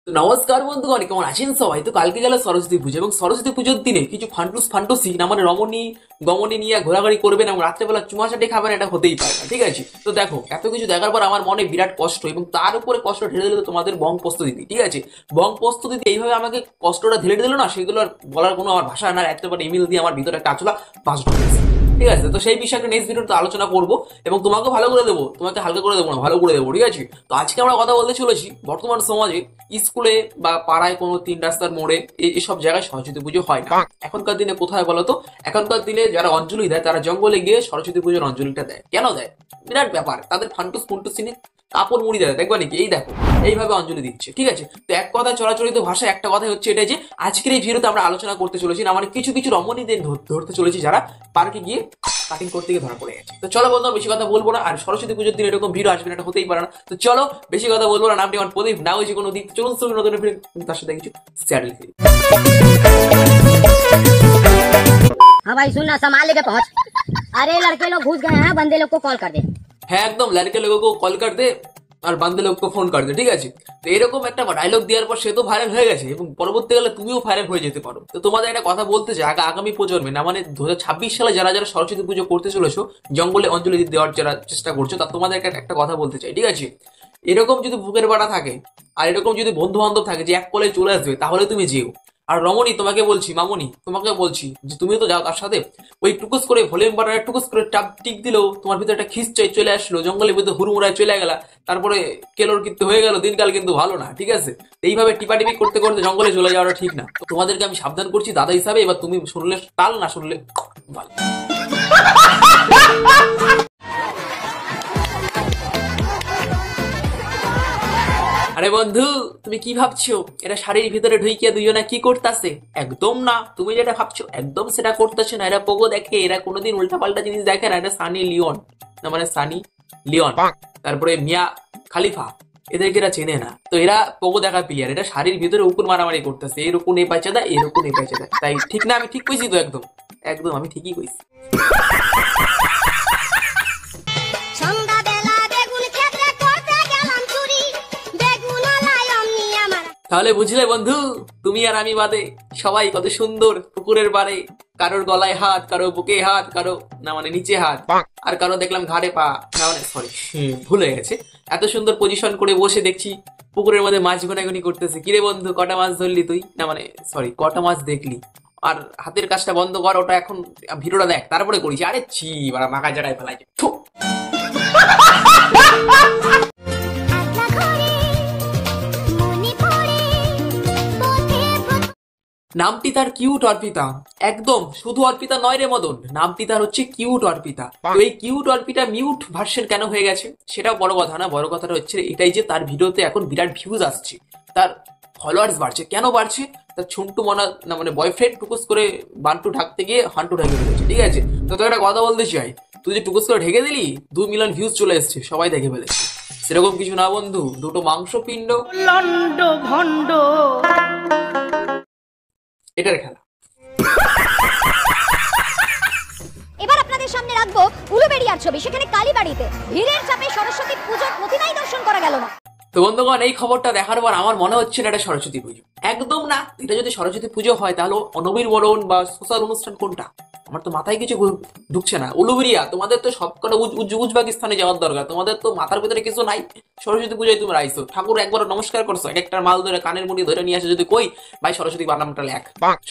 তো নমস্কার বন্ধুগণ, কেমন আছেন সবাই? তো কালকে গেল সরস্বতী পুজো, এবং সরস্বতী পুজোর দিনে কিছু ফান্টুসি না মানে রমণী গমনী নিয়ে ঘোরাঘুরি করবেন এবং রাত্রেবেলা চুমাচাটে খাবেন, এটা হতেই পারে না। ঠিক আছে, তো দেখো এত কিছু দেখার পর আমার মনে বিরাট কষ্ট, এবং তার উপরে কষ্ট ঢেলে দিল তোমাদের বং প্রস্তুতি। ঠিক আছে, বং প্রস্তুতি এইভাবে আমাকে কষ্টটা ঢেলে দিল না, সেগুলো আর বলার কোনো আমার ভাষা না। একেবারে ইমেল দিয়ে আমার ভিতরে কাজলা বাস ঢুকেছে। ঠিক আছে, তো সেই বিষয়টা নেক্সট ভিডিওতে আলোচনা করবো, এবং তোমাকে ভালো করে দেবো, তোমাকে হালকা করে দেবো না, ভালো করে দেবো। ঠিক আছে, তো আজকে আমরা কথা বলতে চলেছি বর্তমান সমাজে স্কুলে বা পাড়ায় কোনো তিন রাস্তার মোড়ে এইসব জায়গায় সরস্বতী পুজো হয় না। এখনকার দিনে কোথায় বলো তো? এখনকার দিনে যারা অঞ্জলি দেয় তারা জঙ্গলে গিয়ে সরস্বতী পুজোর অঞ্জলিটা দেয়। কেন দেয়? বিরাট ব্যাপার, তাদের ফান্টুস সিনে কাপড় মুড়ি দেয়, দেখবা নাকি? এই দেখো এইভাবে অঞ্জলি দিচ্ছে। ঠিক আছে, তো এক কথা চলাচলিত ভাষায় একটা কথা হচ্ছে এটাই যে আজকের এই ভিডিওতে আমরা আলোচনা করতে চলেছি না মানে কিছু কিছু রমণীদের ধরতে চলেছি যারা পার্কে গিয়ে কাটিং করতে গিয়ে ধরা পড়ে গেছে। তো চলো বন্ধু, বেশি কথা বলবো না, আর সরস্বতী পুজোর দিন এরকম ভিড় আসবে না, এটা হতেই পারে না। তো চলো বেশি কথা বলবো না, নামটি আমার প্রদীপ, না হয়েছে কোনো দিক। চলুন শুরু নতুন তার সাথে কিছু স্যাডেল ফিল। हाँ भाई सुनना, संभाल लेके पहुंच। अरे लड़के लोग घुस गए हैं, बंदे लोग को कॉल कर दे। হ্যাঁ একদম, লড়কে লোগো কল কর দে আর বান্দে লোককে ফোন কর দে। ঠিক আছে, তো এরকম একটা ডায়লগ দেওয়ার পর সে তো ভাইরাল হয়ে গেছে, এবং পরবর্তীকালে তুমিও ভাইরাল হয়ে যেতে পারো। তো তোমাদের একটা কথা বলতে চাই, আগামী প্রজন্মে না মানে 2026 সালে যারা যারা সরস্বতী পুজো করতে চলেছো, জঙ্গলে অঞ্জলি দেওয়ার যারা চেষ্টা করছো, তা তোমাদের একটা কথা বলতে চাই। ঠিক আছে, এরকম যদি বুকের বাড়া থাকে আর এরকম যদি বন্ধু বান্ধব থাকে যে এক কলে চলে আসবে, তাহলে তুমি যেও। আর রমণী তোমাকে বলছি, মামনি তোমাকে বলছি যে তুমি তো যাও তার সাথে। ওই টুকুস করে ভলিউম বাড়ার টুকুস করে চাপ টিক দিলেও তোমার ভিতরে একটা খিস্টাই চলে আসলো, জঙ্গলের ভিতরে হুড়মুড়ায় চলে গেলা, তারপরে কেলোর কিন্তু হয়ে গেল, দিনকাল কিন্তু ভালো না। ঠিক আছে, এইভাবে টিপাটিপি করতে করতে জঙ্গলে চলে যাওয়াটা ঠিক না। তোমাদেরকে আমি সাবধান করছি দাদা হিসাবে, এবার তুমি শুনলে তাল, না শুনলে ভালো। আরে বন্ধু, তুমি কি ভাবছো এটা শাড়ির ভিতরে ঢুকিয়ে দুইজনে কি করতেছে? একদম না, তুমি যেটা ভাবছো একদম সেটা করতেছে না। এরা পোগো দেখে, এরা কোনোদিন উল্টাপাল্টা জিনিস দেখে না। এটা সানি লিওন, না মানে সানি লিওন, তারপরে মিয়া খালিফা, এদেরকে এরা চেনে না। তো এরা পোগো দেখা প্লেয়ার, এটা শাড়ির ভিতরে উকুন মারামারি করতেছে, এরকম এই পাইছে দেয়, এরকম এই পাইছে দেয়। তাই ঠিক না? আমি ঠিক কইছি তো? একদম একদম আমি ঠিকই কইছি। তাহলে বুঝলে বন্ধু, তুমি আর আমি বাদে সবাই কত সুন্দর পুকুরের পাড়ে, কারোর গলায় হাত, কারো বুকে হাত, কারো না মানে নিচে হাত, আর কারো দেখলাম ঘাড়ে পা, না মানে সরি ভুলে গেছে, এত সুন্দর পজিশন করে বসে দেখছি পুকুরের মধ্যে মাছ গোনাগুনি করতেছে। কিরে বন্ধু, কটা মাছ ধরলি তুই? না মানে সরি, কটা মাছ দেখলি? আর হাতের কাজটা বন্ধ কর, ওটা এখন ভিডিওটা দেখ, তারপরে করিস। আরে ছি বাড়া, মাথা জাড়াই ফেলাই। নামটি তার কিউট অর্পিতা, একদম শুধু অর্পিতা নয় রে মদন, নামটি তার হচ্ছে কিউট অর্পিতা। তো এই কিউট অর্পিতা মিউট ভার্সন কেন হয়ে গেছে সেটাও বড় কথা না, বড় কথাটা হচ্ছে এটাই যে তার ভিডিওতে এখন বিরাট ভিউজ আসছে, তার ফলোয়ার্স বাড়ছে। কেন বাড়ছে? তার ছুন্টু মনা না মানে বয়ফ্রেন্ড টুকুস করে বান্টু ঢাকতে গিয়ে হান্টু ঢেকে ফেলেছে। ঠিক আছে, তো তোর একটা কথা বলতে চাই, তুই যে টুকুস করে ঢেকে দিলি 2 মিলিয়ন ভিউজ চলে এসছে, সবাই দেখে ফেলেছে। সেরকম কিছু না বন্ধু, দুটো মাংস পিণ্ড লন্ড ভন্ড, এটার খেলা। এবার আপনাদের সামনে রাখবো উলুবেড়িয়ার ছবি, সেখানে কালীবাড়িতে ভিড়ের চাপে সরস্বতী পূজার প্রতিমাই দর্শন করা গেল না। তো বন্ধুগণ, এই খবরটা দেখার পর আমার মনে হচ্ছে না এটা সরস্বতী পুজো, একদম না। এটা যদি সরস্বতী পুজো হয় তাহলে অনবির বা সোশ্যাল অনুষ্ঠান কোনটা? আমার তো মাথায় কিছু ঢুকছে না। উলুবেড়িয়া, তোমাদের তো সবকটা উজবেকিস্তানে যাওয়ার দরকার, তোমাদের তো মাথার ভিতরে কিছু নাই। সরস্বতী পুজোয় তুমি আইছো, ঠাকুর একবার নমস্কার করছো, একটা মাল ধরে কানের মুড়ি ধরে নিয়ে আসে, যদি কই ভাই সরস্বতী বানামটা লেখ,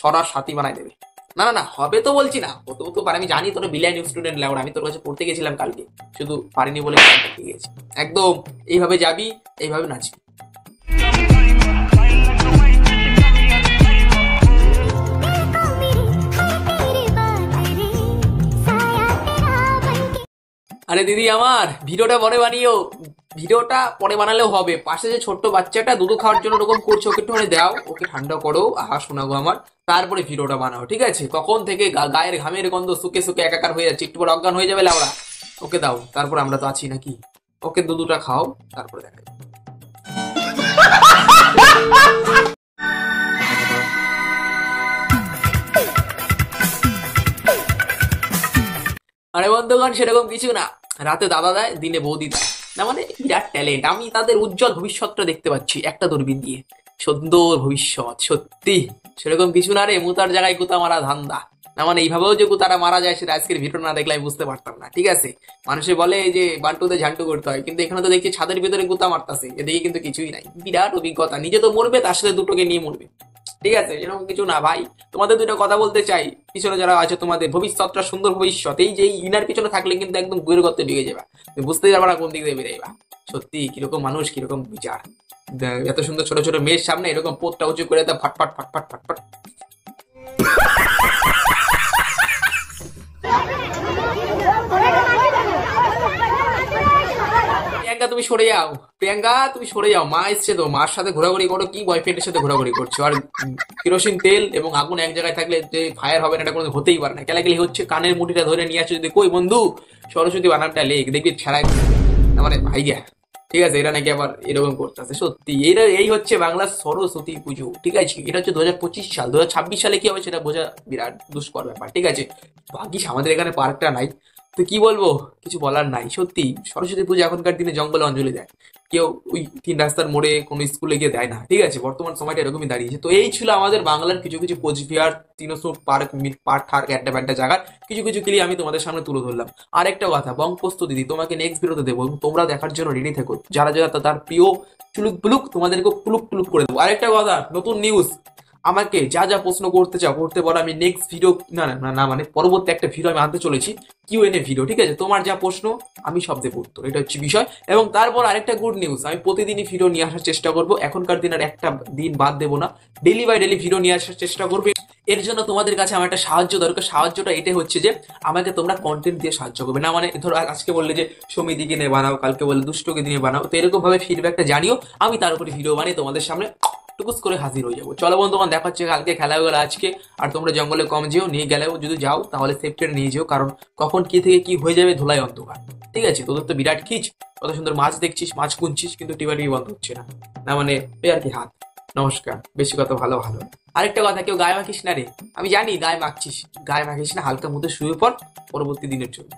সরাসরি বানাই দেবে। না না না, হবে তো বলছি না, হতেও তো পারে। আমি জানি তোর বিলিয়ন স্টুডেন্ট লেওড়া, আমি তোর কাছে পড়তে গেছিলাম কালকে, শুধু পারিনি বলে গেছি। একদম এইভাবে যাবি, এইভাবে নাচবি। আরে দিদি আমার, ভিডিওটা পরে বানিও, ভিডিওটা পরে বানালেও হবে। পাশে যে ছোট্ট বাচ্চাটা দুধ খাওয়ার জন্য ওরকম করছে, ওকে একটু দাও, ওকে ঠান্ডা করো, আহা শোনাগো আমার, তারপরে ভিডিওটা বানাও। ঠিক আছে, কখন থেকে গায়ের ঘামের গন্ধ শুকে শুকে একাকার হয়ে যাচ্ছে, একটু পর অজ্ঞান হয়ে যাবে লাউড়া। ওকে দাও, তারপর আমরা তো আছি নাকি, ওকে দুধটা খাও, তারপরে দেখা যাবে। আরে বন্ধুগণ, সেরকম কিছু না, রাতে দাদা দেয়, দিনে বৌদি দেয়, না মানে বিরাট ট্যালেন্ট। আমি তাদের উজ্জ্বল ভবিষ্যৎটা দেখতে পাচ্ছি একটা দূরবীন দিয়ে। সুন্দর ভবিষ্যৎ। সত্যি সেরকম কিছু না রে, মুতার জায়গায় গুতা মারা ধান্দা। না মানে এইভাবেও যে গুতারা মারা যায় সেটা আজকের ভিডিও না দেখলে আমি বুঝতে পারতাম না, ঠিক আছে। মানুষে বলে এই যে বান্টুতে ঝান্টু করতে হয়, কিন্তু এখানে তো দেখছি ছাদের ভিতরে গুতা মারতাছে, এদিকে কিন্তু কিছুই নাই। বিরাট অভিজ্ঞতা, নিজে তো মরবে, তার সাথে দুটোকে নিয়ে মরবে, ঠিক আছে। এরকম কিছু না ভাই, তোমাদের দুটো কথা বলতে চাই। পিছনে যারা আছে তোমাদের ভবিষ্যৎটা সুন্দর ভবিষ্যৎ, এই যে ইনার পিছনে থাকলে কিন্তু একদম গুয়ের গর্তে ঢুকে যাবে, তুমি বুঝতে পারবে না কোন দিক দিয়ে বেরোবা। সত্যি কিরকম মানুষ, কিরকম বিচার। এত সুন্দর ছোট ছোট মেয়ের সামনে এরকম পোতটা উঁচু করে দেয়, ফাটফাট ফাটফাট ফাটফাট। প্রিয়াঙ্কা তুমি সরে যাও, প্রিয়াঙ্কা তুমি সরে যাও, মা এসছে তো, মার সাথে ঘোরাঘুরি করো কি বয়ফ্রেন্ডের সাথে ঘোরাঘুরি করছো? আর কেরোসিন তেল এবং আগুন এক জায়গায় থাকলে যে ফায়ার হবে না এটা কোনো হতেই পারে না। কেলাকেলি হচ্ছে, কানের মুঠিটা ধরে নিয়ে আসছো যদি, কই বন্ধু সরস্বতী বানানটা লেখ, দেখবি ছাড়াই মানে ভাইয়া, ঠিক আছে। এরা নাকি আবার এরকম করতেছে। সত্যি এরা, এই হচ্ছে বাংলার সরস্বতী পুজো, ঠিক আছে। এটা হচ্ছে 2025 সাল, 2026 সালে কি হবে সেটা বোঝা বিরাট দুষ্কর ব্যাপার, ঠিক আছে। ভাগ্যিস আমাদের এখানে পার্কটা নাই, তো কি বলবো, কিছু বলার নাই। সত্যি সরস্বতী পুজো এখনকার দিনে জঙ্গলে অঞ্জলি দেয়, কেউ ওই 3 রাস্তার মোড়ে কোনো স্কুলে গিয়ে দেয় না, ঠিক আছে। বর্তমান সময়টা এরকমই দাঁড়িয়েছে। তো এই ছিল আমাদের বাংলার কিছু কিছু কোচবিহার, তিনশো পার্ক, পার্ক ঠার্ক, একটা ব্যাড্ডা জায়গার কিছু কিছু ক্লিপ আমি তোমাদের সামনে তুলে ধরলাম। আরেকটা কথা, বংপোস্ত দিদি তোমাকে নেক্সট ভিডিওতে দেবো, এবং তোমরা দেখার জন্য রেডি থেকো। যারা যারা তার প্রিয় চুলুক পুলুক তোমাদেরকে পুলুক টুলুক করে দেবো। আরেকটা কথা, নতুন নিউজ, আমাকে যা যা প্রশ্ন করতে চাও করতে পারো। আমি নেক্সট ভিডিও না না না না মানে পরবর্তী একটা ভিডিও আমি আনতে চলেছি, কিউএনএ ভিডিও, ঠিক আছে। তোমার যা প্রশ্ন আমি সব দেবো উত্তর, এটা হচ্ছে বিষয়। এবং তারপর আরেকটা গুড নিউজ, আমি প্রতিদিনই ভিডিও নিয়ে আসার চেষ্টা করবো। এখনকার দিন আর একটা দিন বাদ দেবো না, ডেলি বাই ডেলি ভিডিও নিয়ে আসার চেষ্টা করবে। এর জন্য তোমাদের কাছে আমার একটা সাহায্য দরকার। সাহায্যটা এটা হচ্ছে যে আমাকে তোমরা কন্টেন্ট দিয়ে সাহায্য করবে। না মানে ধরো আজকে বললে যে সমিতিকে নিয়ে বানাও, কালকে বললে দুষ্টকে নিয়ে বানাও, তো এরকম ভাবে ফিডব্যাকটা জানিও, আমি তার উপরে ভিডিও বানিয়ে তোমাদের সামনে টুকুস করে হাজির হয়ে যাবো। চলো বন্ধু, তোমার দেখা হচ্ছে কালকে, খেলা হয়ে গেলো আজকে। আর তোমরা জঙ্গলে কম যেও, নিয়ে গেলেও যদি যাও তাহলে সেফটি নিয়ে যেও, কারণ কখন কি থেকে কি হয়ে যাবে ধুলাই অন্ধকার, ঠিক আছে। তোদের তো বিরাট খিচ, কত সুন্দর মাছ দেখছিস, মাছ গুনছিস, কিন্তু টিভি বন্ধ হচ্ছে না। না মানে এ আর কি হাত। নমস্কার, বেশি কথা ভালো ভালো। আরেকটা কথা, কেউ গায়ে মাখিস না রে, আমি জানি গায়ে মাখছিস, গায়ে মাখিস না, হালকা মতো শুয়ে পর পরবর্তী দিনের জন্য।